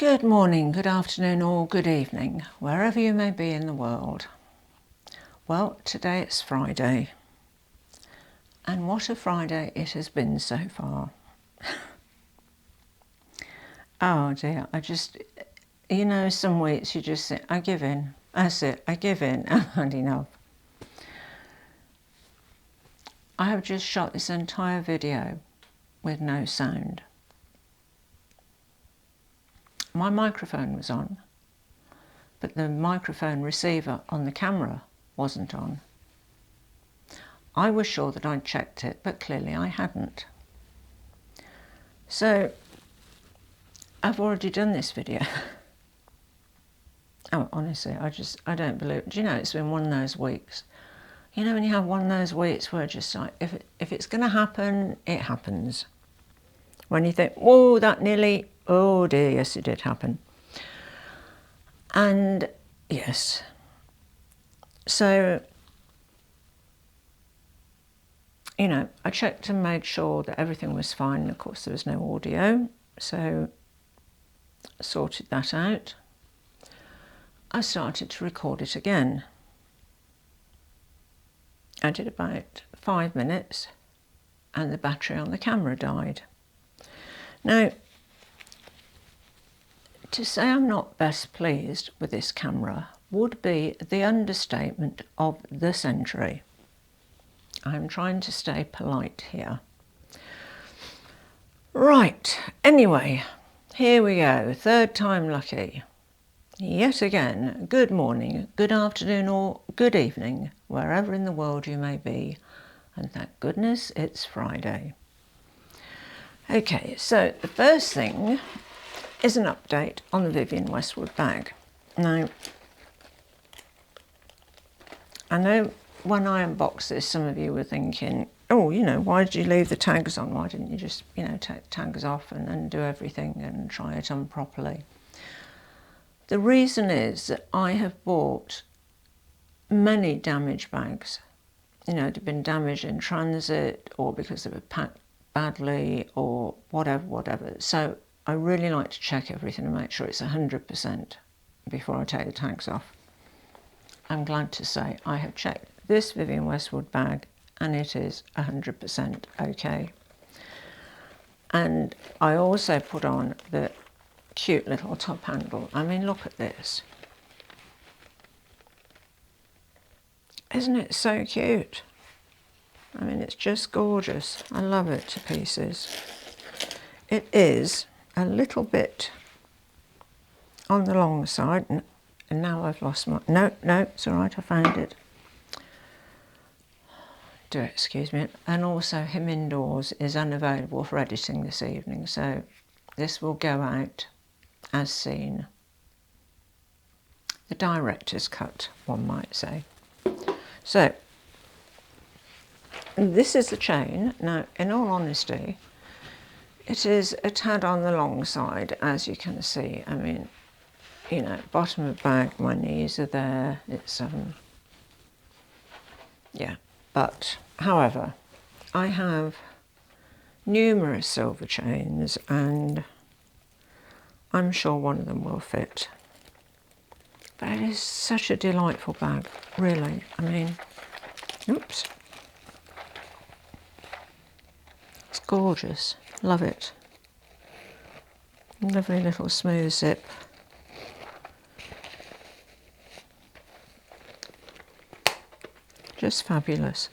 Good morning, good afternoon or good evening, wherever you may be in the world. Well, today it's Friday, and what a Friday it has been so far. Oh dear, some weeks you just think, I give in, that's it, I give in, I've had enough. I have just shot this entire video with no sound. My microphone was on, but the microphone receiver on the camera wasn't on. I was sure that I'd checked it, but clearly I hadn't. So I've already done this video. Oh, honestly, I don't believe, do you know, it's been one of those weeks. You know when you have one of those weeks where just like, if it's going to happen, it happens. When you think, whoa, that nearly, oh dear, yes, it did happen. And yes, so, you know, I checked and made sure that everything was fine. Of course, there was no audio, so I sorted that out. I started to record it again. I did about 5 minutes and the battery on the camera died. Now, to say I'm not best pleased with this camera would be the understatement of the century. I'm trying to stay polite here. Right, anyway, here we go, third time lucky. Yet again, good morning, good afternoon or good evening, wherever in the world you may be, and thank goodness it's Friday. Okay, so the first thing is an update on the Vivienne Westwood bag. Now, I know when I unboxed this, some of you were thinking, oh, you know, why did you leave the tags on? Why didn't you just, you know, take the tags off and undo everything and try it on properly? The reason is that I have bought many damaged bags. You know, they've been damaged in transit or because they were packed badly or whatever. So I really like to check everything and make sure it's 100% before I take the tags off. I'm glad to say I have checked this Vivienne Westwood bag and it is 100% okay. And I also put on the cute little top handle. I mean, look at this. Isn't it so cute? I mean, it's just gorgeous. I love it to pieces. It is a little bit on the long side, and now I've lost my, no, it's all right, I found it. Do excuse me. And also Him Indoors is unavailable for editing this evening, so this will go out as seen. The director's cut, one might say. So, this is the chain. Now, in all honesty, it is a tad on the long side, as you can see. I mean, you know, bottom of bag, my knees are there. It's, yeah. But, however, I have numerous silver chains and I'm sure one of them will fit. But it is such a delightful bag, really. I mean, oops. It's gorgeous. Love it. Lovely little smooth zip. Just fabulous.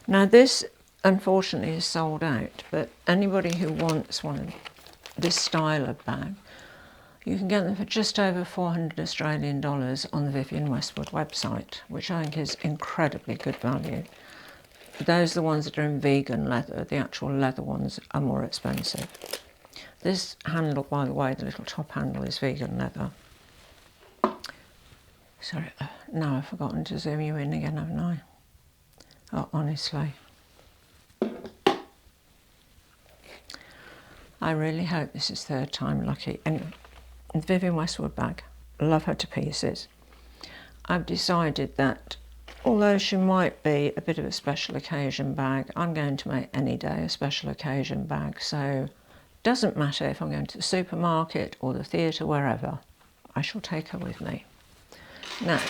Now this, unfortunately, is sold out, but anybody who wants one of this style of bag, you can get them for just over 400 Australian dollars on the Vivienne Westwood website, which I think is incredibly good value. Those are the ones that are in vegan leather. The actual leather ones are more expensive. This handle, by the way, the little top handle, is vegan leather. Sorry, now I've forgotten to zoom you in again, haven't I? Oh, honestly. I really hope this is third time lucky. Anyway, the Vivienne Westwood bag, love her to pieces. I've decided that although she might be a bit of a special occasion bag, I'm going to make any day a special occasion bag. So doesn't matter if I'm going to the supermarket or the theatre, wherever, I shall take her with me. Now,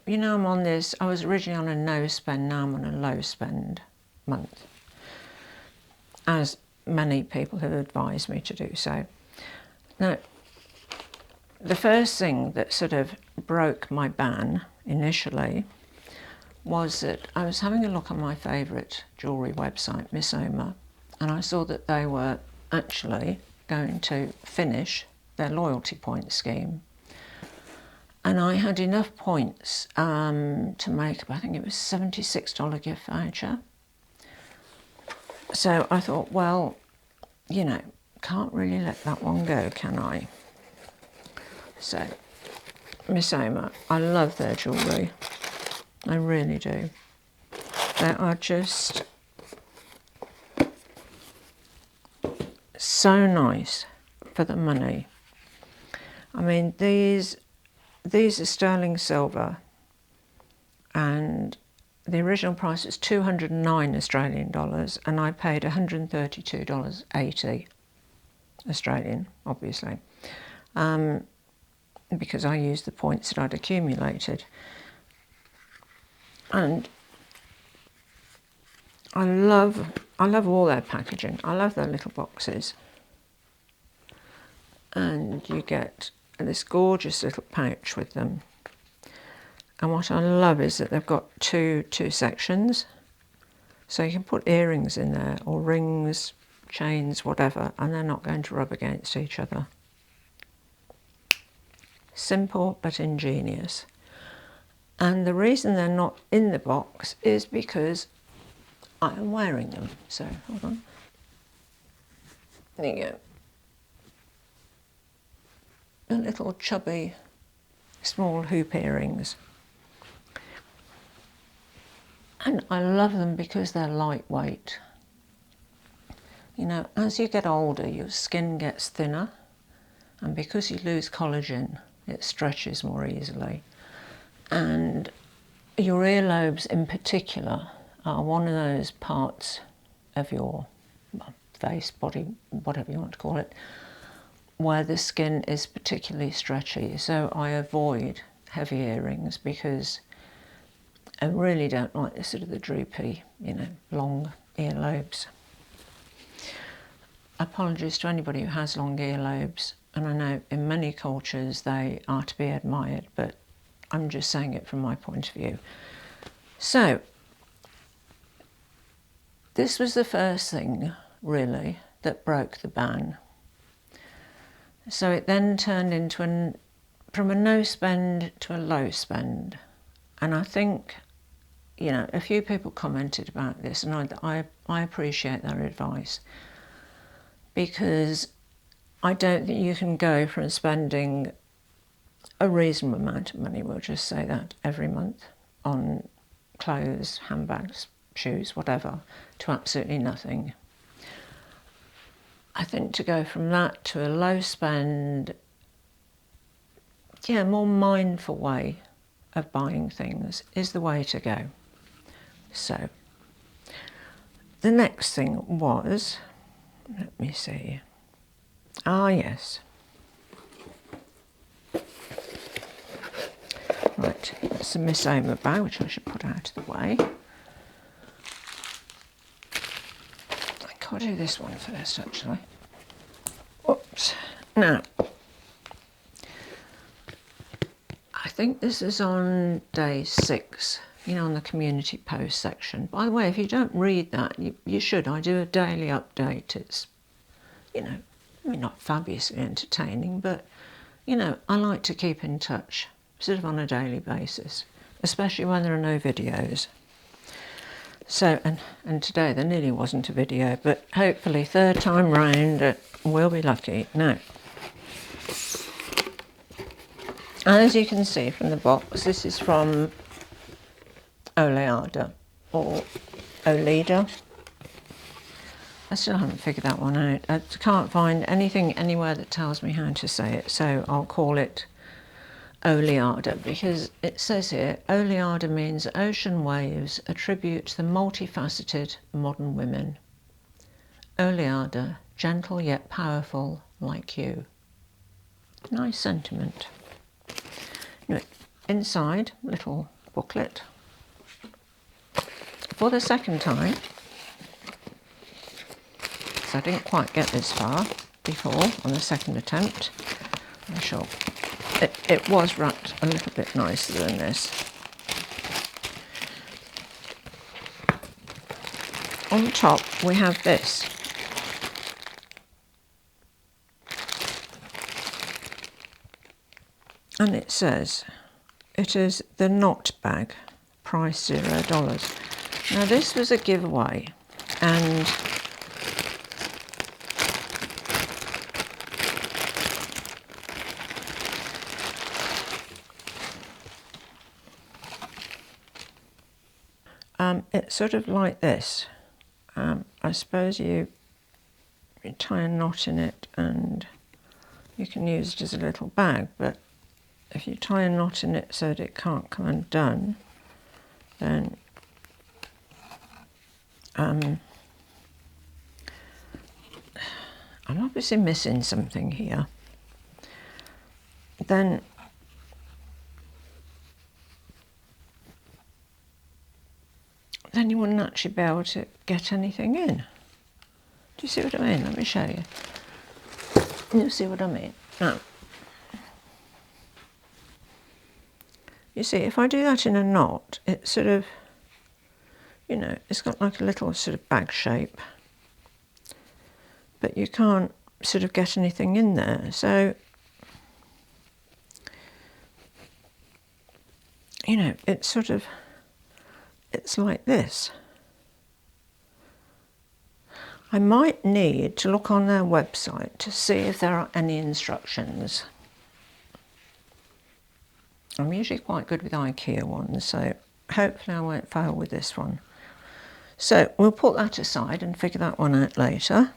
you know, I'm on this, I was originally on a no spend, now I'm on a low spend month, as many people have advised me to do so. Now, the first thing that sort of broke my ban initially was that I was having a look on my favourite jewellery website, Missoma, and I saw that they were actually going to finish their loyalty point scheme. And I had enough points to make, I think it was $76 gift voucher. So I thought, well, you know, can't really let that one go, can I? So, Missoma, I love their jewellery. I really do. They are just so nice for the money. I mean, these are sterling silver, and the original price was 209 Australian dollars, and I paid $132.80 Australian, obviously, because I used the points that I'd accumulated. And I love all their packaging. I love their little boxes. And you get this gorgeous little pouch with them. And what I love is that they've got two sections. So you can put earrings in there, or rings, chains, whatever, and they're not going to rub against each other. Simple but ingenious. And the reason they're not in the box is because I am wearing them. So, hold on. There you go. The little chubby, small hoop earrings. And I love them because they're lightweight. You know, as you get older, your skin gets thinner, and because you lose collagen, it stretches more easily. And your earlobes in particular are one of those parts of your face, body, whatever you want to call it, where the skin is particularly stretchy. So I avoid heavy earrings because I really don't like the sort of the droopy, you know, long earlobes. Apologies to anybody who has long earlobes, and I know in many cultures they are to be admired, but I'm just saying it from my point of view. So, this was the first thing, really, that broke the ban. So it then turned into from a no spend to a low spend. And I think, you know, a few people commented about this, and I appreciate their advice, because I don't think you can go from spending a reasonable amount of money, we'll just say that, every month on clothes, handbags, shoes, whatever, to absolutely nothing. I think to go from that to a low spend, yeah, more mindful way of buying things is the way to go. So, the next thing was, let me see, yes. Right, that's the Missoma bag, which I should put out of the way. I'll do this one first, actually. Oops. Now, I think this is on day 6, you know, on the community post section. By the way, if you don't read that, you should. I do a daily update. It's, you know, I mean, not fabulously entertaining, but, you know, I like to keep in touch, sort of on a daily basis, especially when there are no videos. So, and today there nearly wasn't a video, but hopefully third time round we'll be lucky. Now, as you can see from the box, this is from Oleada, or Oleada. I still haven't figured that one out. I can't find anything anywhere that tells me how to say it, so I'll call it Oleada, because it says here, Oleada means ocean waves, a tribute to the multifaceted modern women. Oleada, gentle yet powerful, like you. Nice sentiment. Anyway, inside, little booklet. For the second time, so I didn't quite get this far before on the second attempt. I'm sure it was wrapped a little bit nicer than this. On top we have this. And it says, it is the knot bag, price $0. Now this was a giveaway, and it's sort of like this. I suppose you tie a knot in it and you can use it as a little bag, but if you tie a knot in it so that it can't come undone, then I'm obviously missing something here. Then you wouldn't actually be able to get anything in. Do you see what I mean? Let me show you. You'll see what I mean. Now, you see, if I do that in a knot, it's sort of, you know, it's got like a little sort of bag shape, but you can't sort of get anything in there. So, you know, it's sort of, it's like this. I might need to look on their website to see if there are any instructions. I'm usually quite good with IKEA ones, so hopefully I won't fail with this one. So we'll put that aside and figure that one out later.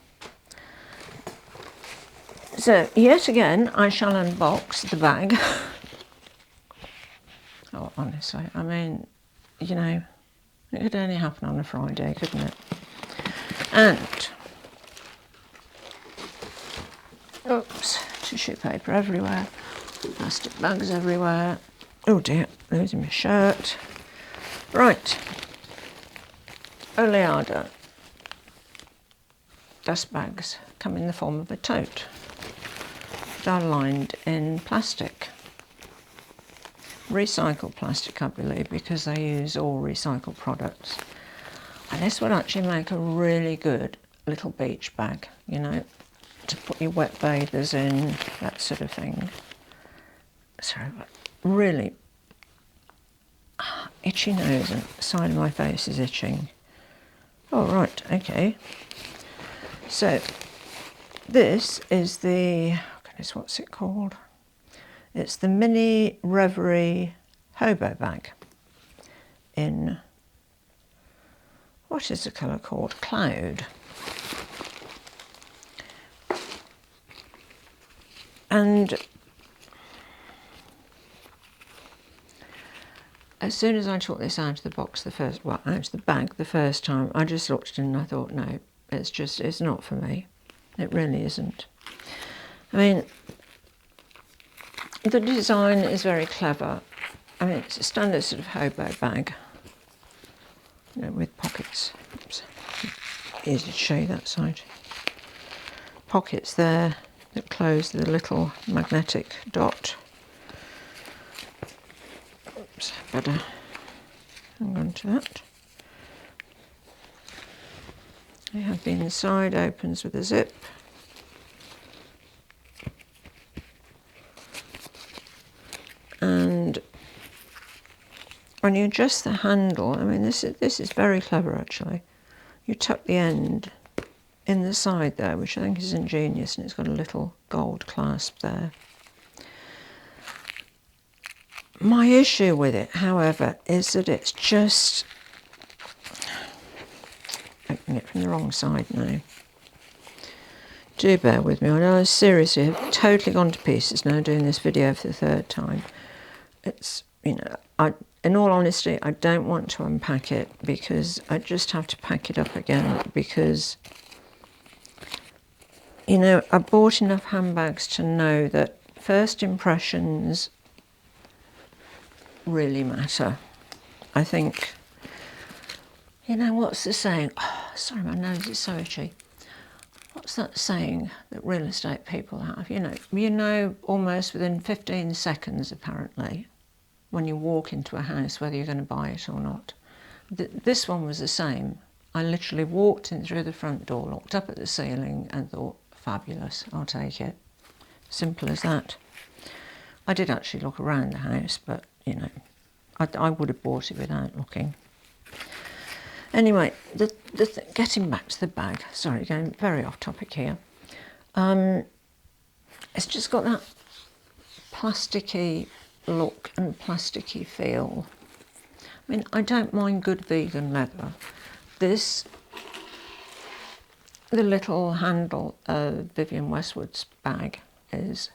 So yet again, I shall unbox the bag. Oh, honestly, I mean, you know, it could only happen on a Friday, couldn't it? And, oops, tissue paper everywhere, plastic bags everywhere. Oh dear, losing my shirt. Right, Oleada dust bags come in the form of a tote. They're lined in plastic. Recycled plastic, I believe, because they use all recycled products. And this would actually make a really good little beach bag, you know, to put your wet bathers in, that sort of thing. Sorry, but really, itchy nose and the side of my face is itching. Oh, right, okay. So, this is the, oh goodness, what's it called? It's the Mini Reverie Hobo Bag in, what is the colour called? Cloud. And as soon as I took this out of the box out of the bag the first time, I just looked at it and I thought, no, it's not for me. It really isn't. I mean, the design is very clever. I mean, it's a standard sort of hobo bag, you know, with pockets. Oops. Easy to show you that side. Pockets there that close the little magnetic dot. Oops, better hang on to that. You have the inside, opens with a zip. And when you adjust the handle, I mean, this is very clever actually. You tuck the end in the side there, which I think is ingenious, and it's got a little gold clasp there. My issue with it, however, is that it's just, opening it from the wrong side now. Do bear with me. I know I seriously have totally gone to pieces now doing this video for the third time. it's, you know, in all honesty, I don't want to unpack it because I just have to pack it up again because, you know, I bought enough handbags to know that first impressions really matter. I think, you know, what's the saying? Oh, sorry, my nose is so itchy. What's that saying that real estate people have? You know almost within 15 seconds, apparently, when you walk into a house, whether you're going to buy it or not. This one was the same. I literally walked in through the front door, looked up at the ceiling and thought, fabulous, I'll take it. Simple as that. I did actually look around the house, but, you know, I would have bought it without looking. Anyway, getting back to the bag, sorry, going very off topic here. It's just got that plasticky look and plasticky feel. I mean, I don't mind good vegan leather. The little handle of Vivienne Westwood's bag is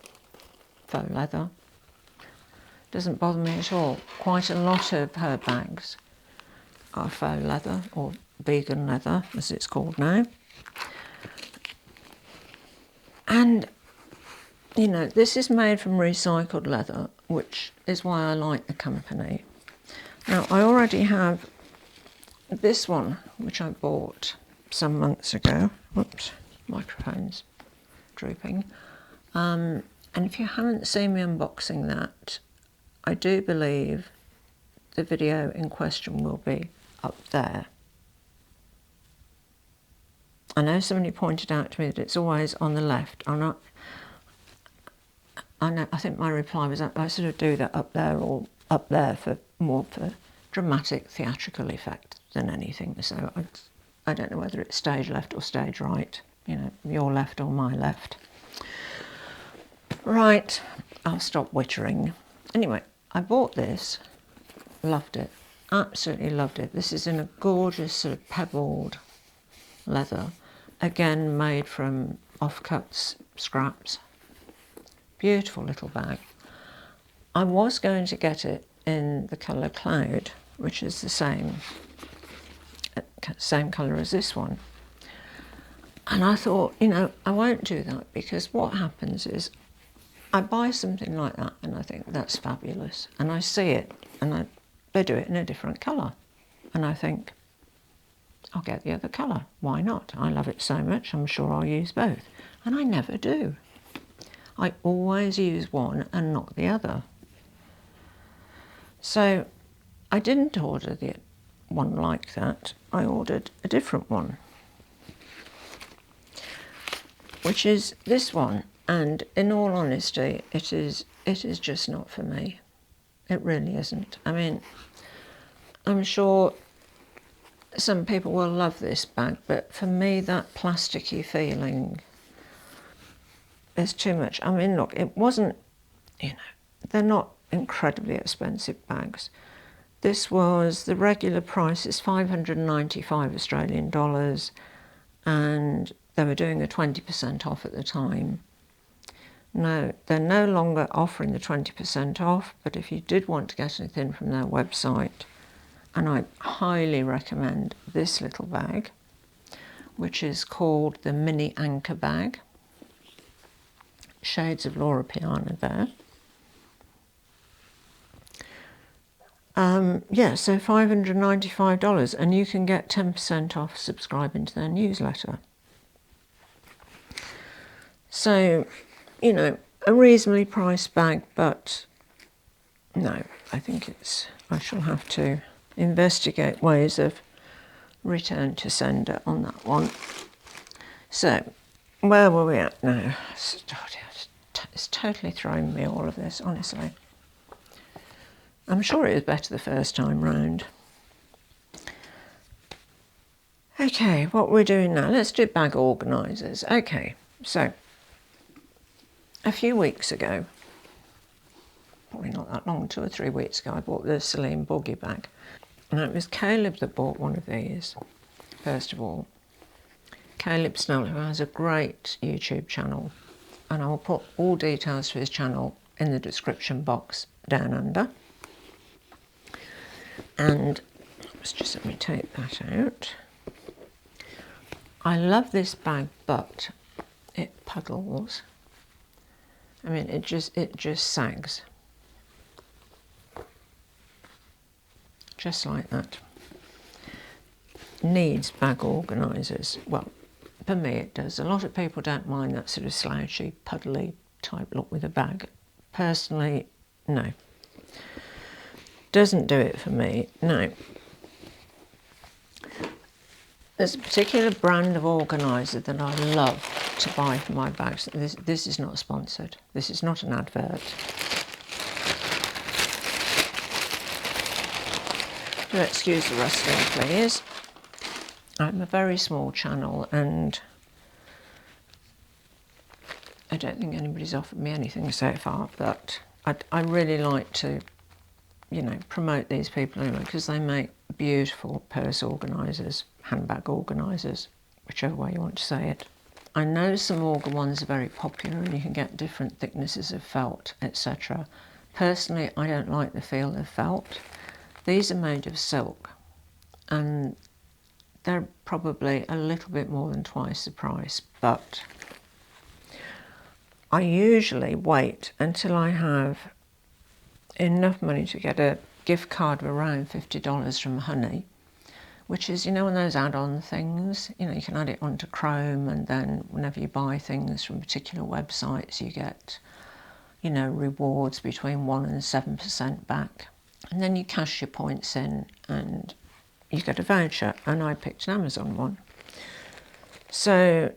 faux leather. Doesn't bother me at all. Quite a lot of her bags are faux leather, or vegan leather as it's called now. And, you know, this is made from recycled leather, which is why I like the company. Now, I already have this one, which I bought some months ago. Whoops, microphone's drooping. And if you haven't seen me unboxing that, I do believe the video in question will be up there. I know somebody pointed out to me that it's always on the left. I think my reply was I sort of do that up there or up there for more for dramatic theatrical effect than anything. So I don't know whether it's stage left or stage right. You know, your left or my left. Right, I'll stop wittering. Anyway, I bought this, loved it. Absolutely loved it. This is in a gorgeous sort of pebbled leather, again made from offcuts, scraps. Beautiful little bag. I was going to get it in the colour Cloud, which is the same colour as this one. And I thought, you know, I won't do that because what happens is I buy something like that and I think that's fabulous, and I see it and they do it in a different colour, and I think I'll get the other colour. Why not? I love it so much, I'm sure I'll use both. And I never do. I always use one and not the other. So I didn't order the one like that. I ordered a different one, which is this one. And in all honesty, it is just not for me. It really isn't. I mean, I'm sure some people will love this bag, but for me, that plasticky feeling is too much. I mean, look, it wasn't, you know, they're not incredibly expensive bags. This was, the regular price is 595 Australian dollars, and they were doing a 20% off at the time. No, they're no longer offering the 20% off, but if you did want to get anything from their website, and I highly recommend this little bag, which is called the Mini Anchor Bag. Shades of Laura Piana there. Yeah, so $595, and you can get 10% off subscribing to their newsletter. So, you know, a reasonably priced bag, but no, I think I shall have to investigate ways of return to sender on that one. So, where were we at now? It's totally thrown me, all of this, honestly. I'm sure it was better the first time round. Okay, what we're doing now, let's do bag organisers. Okay, so a few weeks ago, probably not that long, 2 or 3 weeks ago, I bought the Celine Boogie bag. And it was Caleb that bought one of these, first of all. Caleb Snell, who has a great YouTube channel, and I will put all details to his channel in the description box down under. And let's just let me take that out. I love this bag, but it puddles. I mean, it just sags. Just like that. Needs bag organisers. Well, for me it does. A lot of people don't mind that sort of slouchy, puddly type look with a bag. Personally, no. Doesn't do it for me, no. There's a particular brand of organiser that I love to buy for my bags. This is not sponsored. This is not an advert. Do excuse the rustling, please. I'm a very small channel and I don't think anybody's offered me anything so far, but I really like to, you know, promote these people anyway, because they make beautiful purse organisers, handbag organisers, whichever way you want to say it. I know some Orga ones are very popular and you can get different thicknesses of felt, etc. Personally, I don't like the feel of felt. These are made of silk and they're probably a little bit more than twice the price, but I usually wait until I have enough money to get a gift card of around $50 from Honey, which is, you know, one of those add-on things. You know, you can add it onto Chrome, and then whenever you buy things from particular websites, you get, you know, rewards between 1% and 7% back. And then you cash your points in and you get a voucher, and I picked an Amazon one. So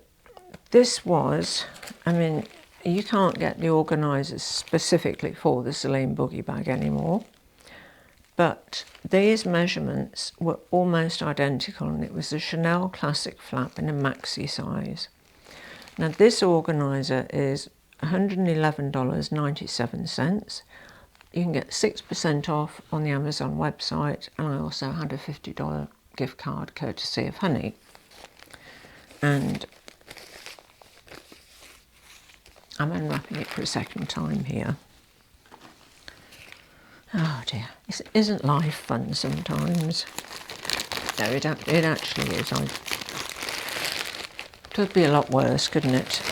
this was, I mean, you can't get the organisers specifically for the Celine Boogie bag anymore, but these measurements were almost identical, and it was a Chanel Classic flap in a maxi size. Now this organiser is $111.97. You can get 6% off on the Amazon website, and I also had a $50 gift card courtesy of Honey. And I'm unwrapping it for a second time here. Oh dear, isn't life fun sometimes? No, it actually is. Could be a lot worse, couldn't it?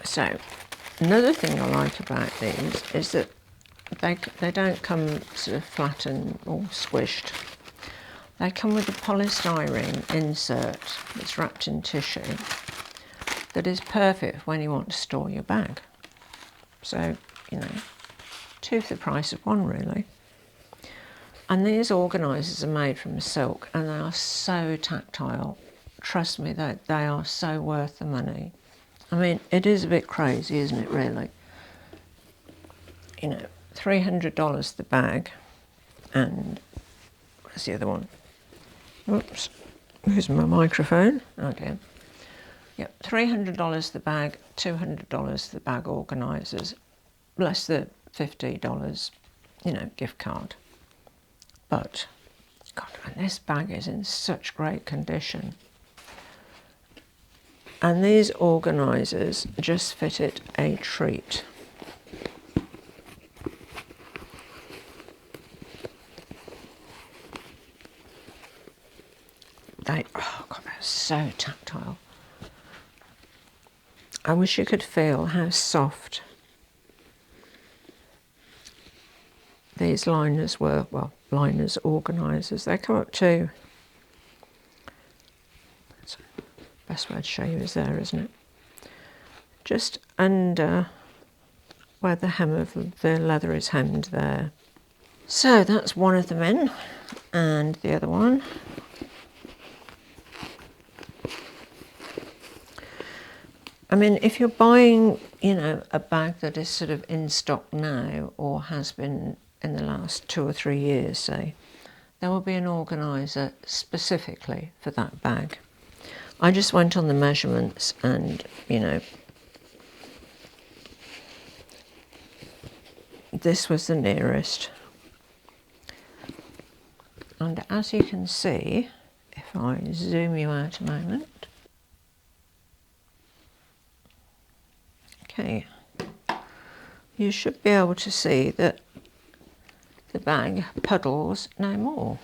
So, another thing I like about these is that they don't come sort of flattened or squished. They come with a polystyrene insert that's wrapped in tissue that is perfect when you want to store your bag. So, you know, two for the price of one, really. And these organisers are made from silk, and they are so tactile. Trust me, they are so worth the money. I mean, it is a bit crazy, isn't it, really? You know, $300 the bag, and where's the other one? Oops, where's my microphone? Oh dear. Yep, $300 the bag, $200 the bag organisers, less the $50, you know, gift card. But, God, and this bag is in such great condition. And these organisers just fit it a treat. Oh God, they're so tactile. I wish you could feel how soft these liners were. Well, liners, organisers, they come up to, best way to show you is there, isn't it? Just under where the hem of the leather is hemmed there. So that's one of them in, and the other one. I mean, if you're buying, you know, a bag that is sort of in stock now or has been in the last 2 or 3 years, say, there will be an organiser specifically for that bag. I just went on the measurements and, you know, this was the nearest. And as you can see, if I zoom you out a moment, you should be able to see that the bag puddles no more.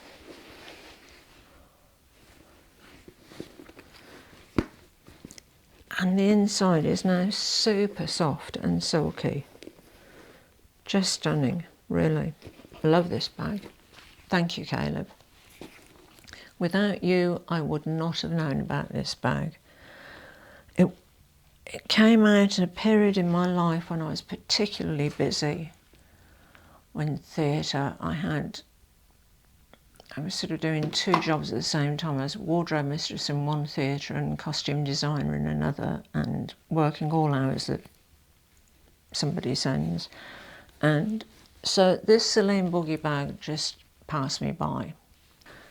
And the inside is now super soft and silky. Just stunning, really. I love this bag. Thank you, Caleb. Without you, I would not have known about this bag. It came out in a period in my life when I was particularly busy. When theatre, I was sort of doing 2 jobs at the same time. I was wardrobe mistress in one theatre and costume designer in another, and working all hours that somebody sends. And so this Celine Boogie bag just passed me by.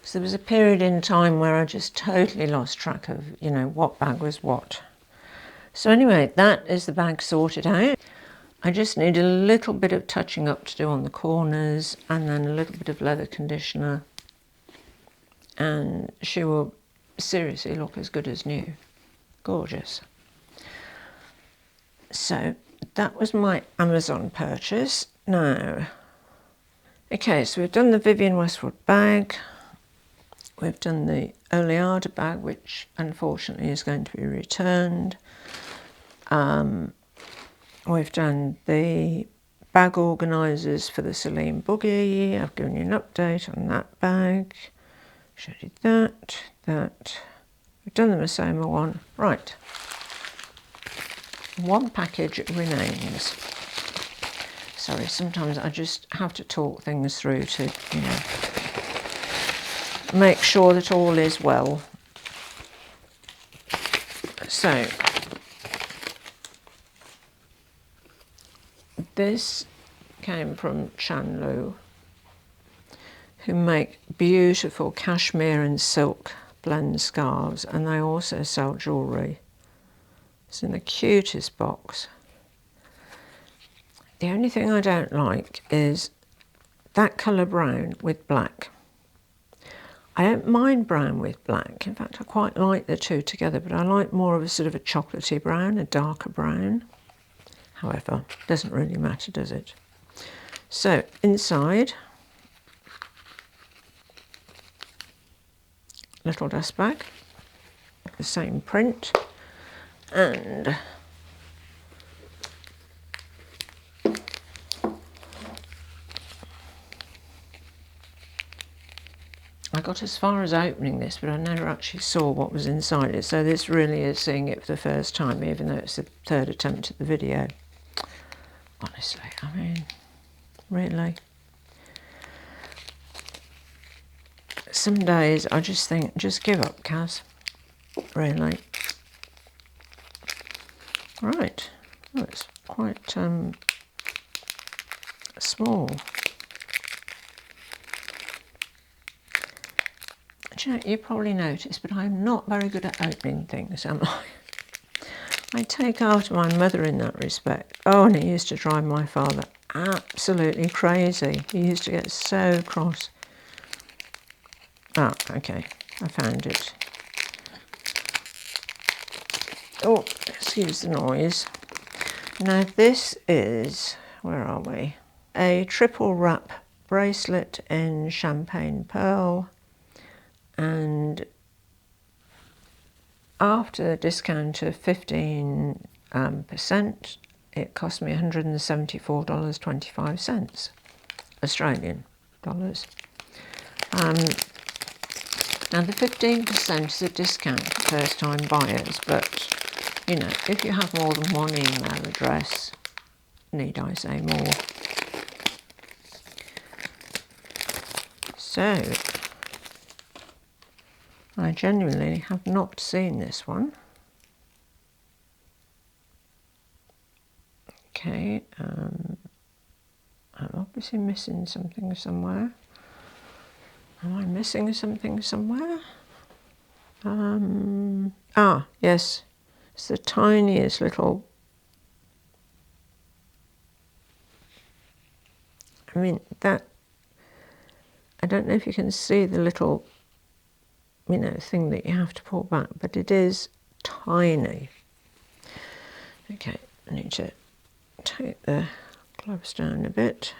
So there was a period in time where I just totally lost track of, you know, what bag was what. So anyway, that is the bag sorted out. I just need a little bit of touching up to do on the corners, and then a little bit of leather conditioner, and she will seriously look as good as new. Gorgeous. So that was my Amazon purchase. Now, okay, so we've done the Vivienne Westwood bag. We've done the Oleada bag, which unfortunately is going to be returned. We've done the bag organisers for the Celine Boogie. I've given you an update on that bag. Showed you that. We've done the Missoma one. Right. One package remains. Sorry, sometimes I just have to talk things through to, you know, make sure that all is well. So, this came from Chanlu, who make beautiful cashmere and silk blend scarves, and they also sell jewellery. It's in the cutest box. The only thing I don't like is that colour brown with black. I don't mind brown with black. In fact, I quite like the two together, but I like more of a sort of a chocolatey brown, a darker brown. However, doesn't really matter, does it? So, inside, little dust bag, the same print, and I got as far as opening this, but I never actually saw what was inside it. So this really is seeing it for the first time, even though it's the 3rd attempt at the video. Honestly, I mean, really. Some days I just think, just give up, Kaz. Really. Right. Oh, it's quite small. Do you know, you probably noticed, but I'm not very good at opening things, am I? I take after my mother in that respect. Oh, and it used to drive my father absolutely crazy. He used to get so cross. Ah, okay, I found it. Oh, excuse the noise. Now this is, where are we? A triple wrap bracelet in champagne pearl, and after a discount of 15%, it cost me $174.25 Australian dollars. Now the 15% is a discount for first time buyers, but you know, if you have more than one email address, need I say more? So, I genuinely have not seen this one. Okay, I'm obviously missing something somewhere. Am I missing something somewhere? Ah, yes, it's the tiniest little, I mean, that, I don't know if you can see the little, you know, thing that you have to pull back, but it is tiny. Okay, I need to take the gloves down a bit.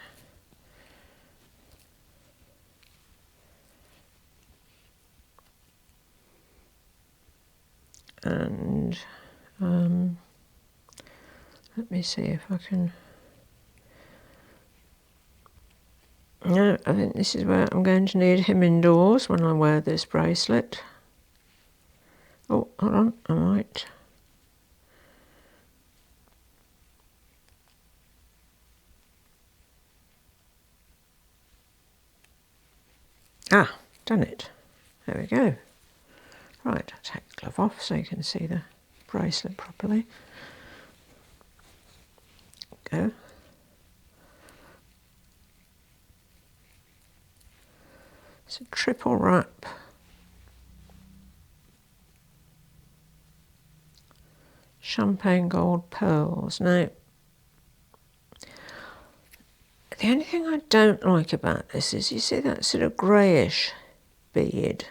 And let me see if I can. No, I think this is where I'm going to need him indoors when I wear this bracelet. Oh, hold on, I might. Ah, done it. There we go. Right, I'll take the glove off so you can see the bracelet properly. Go. It's a triple wrap. Champagne gold pearls. Now, the only thing I don't like about this is you see that sort of greyish bead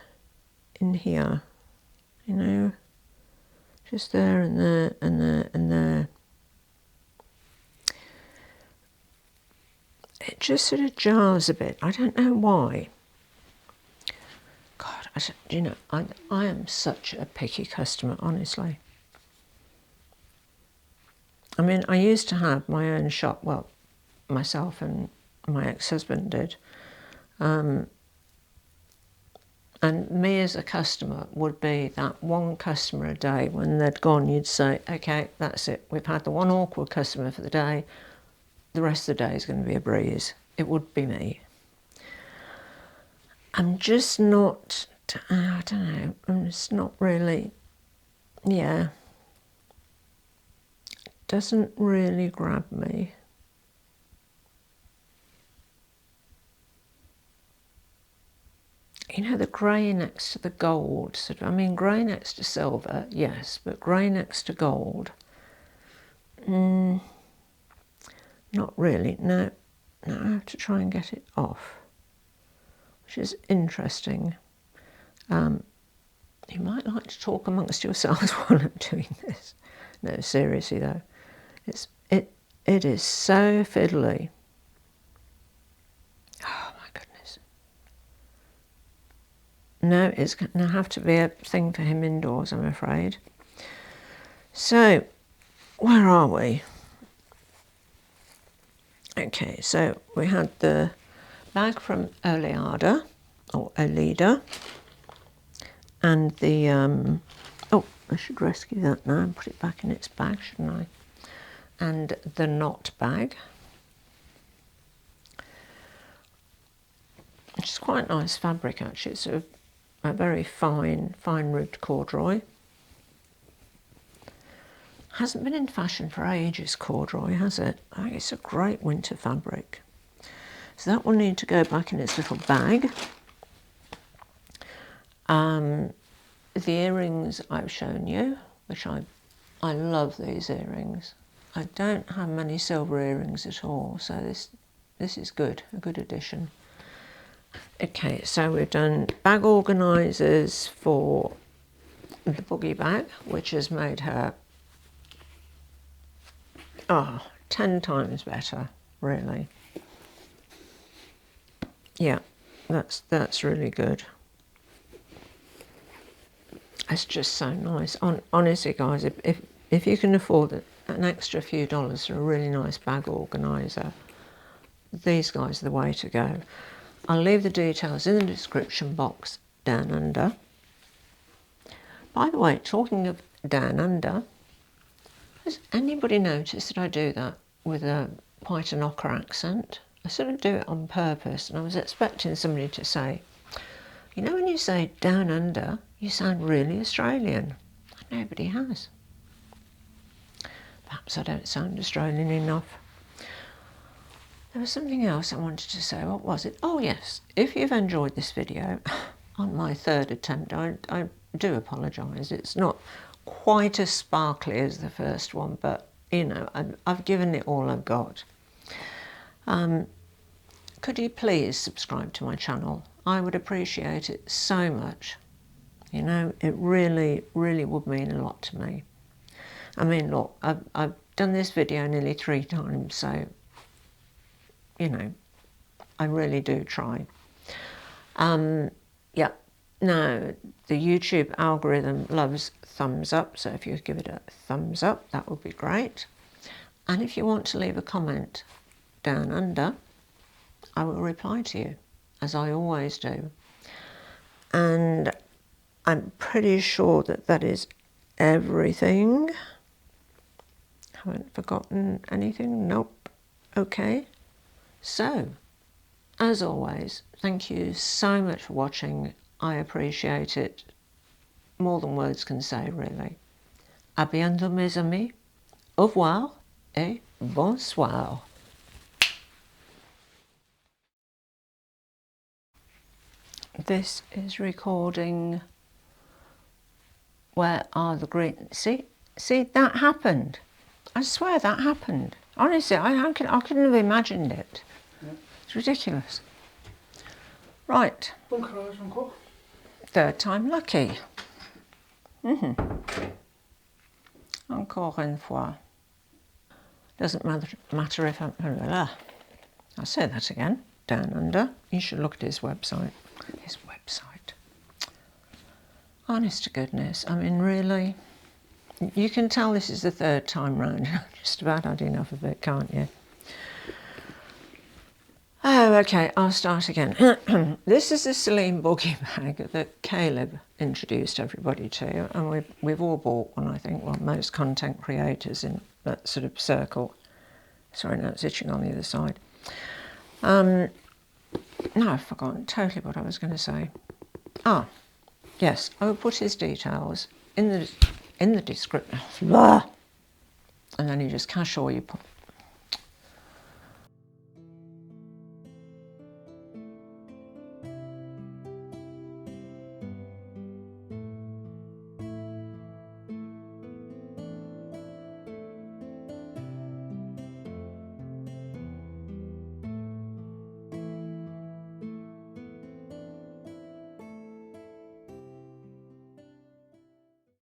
in here, you know, just there and there and there and there. It just sort of jars a bit. I don't know why. God, you know, I am such a picky customer, honestly. I mean, I used to have my own shop, well, myself and my ex-husband did. And me as a customer would be that one customer a day. When they'd gone, you'd say, okay, that's it. We've had the one awkward customer for the day. The rest of the day is going to be a breeze. It would be me. I'm just not, I don't know, I'm just not really, yeah. Doesn't really grab me. You know, the grey next to the gold, sort of, I mean, grey next to silver, yes, but grey next to gold, not really. No, I have to try and get it off, which is interesting. You might like to talk amongst yourselves while I'm doing this. No, seriously though, it is so fiddly. Oh my goodness. No, it's going to have to be a thing for him indoors, I'm afraid. So, where are we? Okay, so we had the bag from Oleada, or Oleada, and the, oh, I should rescue that now and put it back in its bag, shouldn't I? And the knot bag, which is quite nice fabric actually. It's a very fine ribbed corduroy. Hasn't been in fashion for ages, corduroy, has it? I think it's a great winter fabric. So that will need to go back in its little bag. The earrings I've shown you, which I love these earrings. I don't have many silver earrings at all, so this is good, a good addition. Okay, so we've done bag organisers for the boogie bag, which has made her 10 times better, really. Yeah, that's really good. It's just so nice. Honestly, guys, if you can afford an extra few dollars for a really nice bag organiser, these guys are the way to go. I'll leave the details in the description box down under. By the way, talking of down under, has anybody noticed that I do that with quite a knocker accent? I sort of do it on purpose, and I was expecting somebody to say, you know, when you say down under, you sound really Australian. Nobody has. Perhaps I don't sound Australian enough. There was something else I wanted to say. What was it? Oh yes, if you've enjoyed this video, on my third attempt, I do apologise. It's not quite as sparkly as the first one, but you know, I've given it all I've got. Could you please subscribe to my channel? I would appreciate it so much. You know, it really, really would mean a lot to me. I mean, look, I've done this video nearly 3 times, so you know, I really do try. Yeah, now the YouTube algorithm loves thumbs up, so if you give it a thumbs up, that would be great. And if you want to leave a comment down under, I will reply to you, as I always do. And I'm pretty sure that that is everything. Haven't forgotten anything? Nope. Okay. So, as always, thank you so much for watching. I appreciate it more than words can say, really. À bientôt, mes amis. Au revoir et bonsoir. This is recording. Where are the green? See, that happened. I swear that happened. Honestly, I couldn't have imagined it. Yeah. It's ridiculous. Right. Third time lucky. Encore une fois. Doesn't matter if I'm... I'll say that again. Down under. You should look at his website. His website. Honest to goodness. I mean, really. You can tell this is the third time round. Just about had enough of it, can't you? Oh, okay, I'll start again. This is the Celine Boogie bag that Caleb introduced everybody to, and we've all bought one, I think. Well, most content creators in that sort of circle. Sorry, now it's itching on the other side. No, I've forgotten totally what I was going to say. Ah, yes, I will put his details in the description. And then you just cash all your